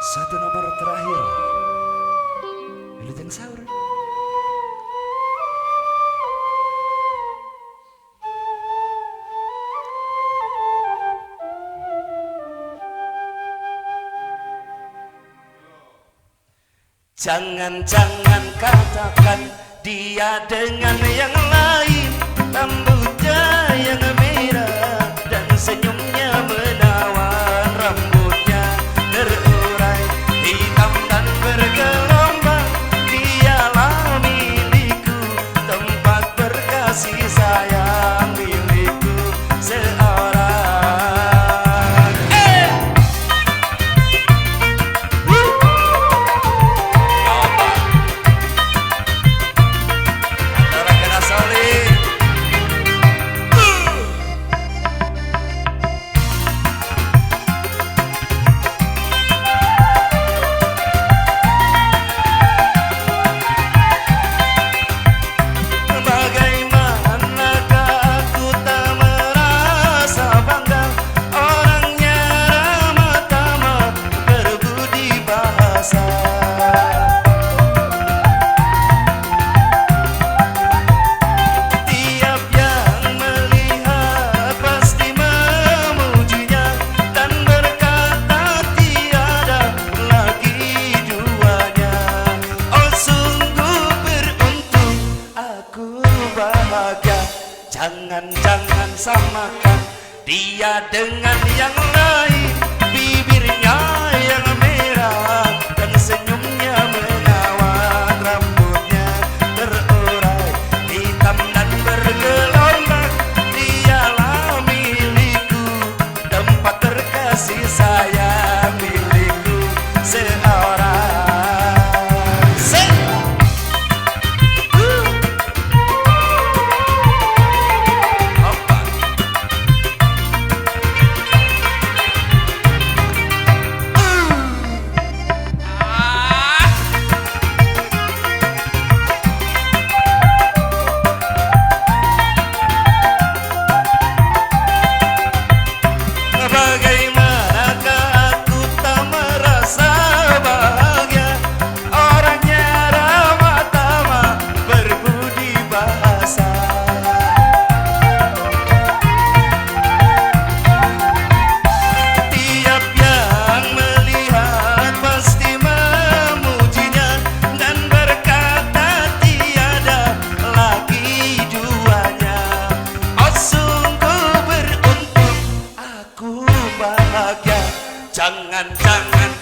Satu nomor terakhir Wilujeng Saur. Jangan-jangan katakan dia dengan yang lain, rambutnya yang merah dan senyumnya menawan, rambutnya terurai hitam dan bergelombang. Dialah milikku, tempat berkasih sayang, milikku seorang. Jangan-jangan samakan dia dengan yang lain, bibirnya yang merah dan senyumnya menawan, rambutnya terurai hitam dan bergelombang. Dialah milikku, tempat terkasih sayang, milikku seorang. Jangan-jangan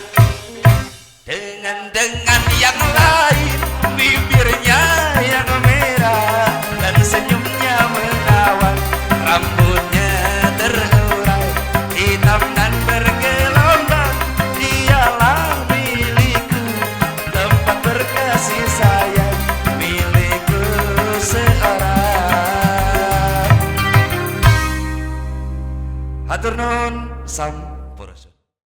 dengan yang lain, bibirnya yang merah dan senyumnya menawan, rambutnya terurai hitam dan bergelombang. Dialah milikku, tempat berkasih sayang, milikku seorang. Hatur nuhun, sam.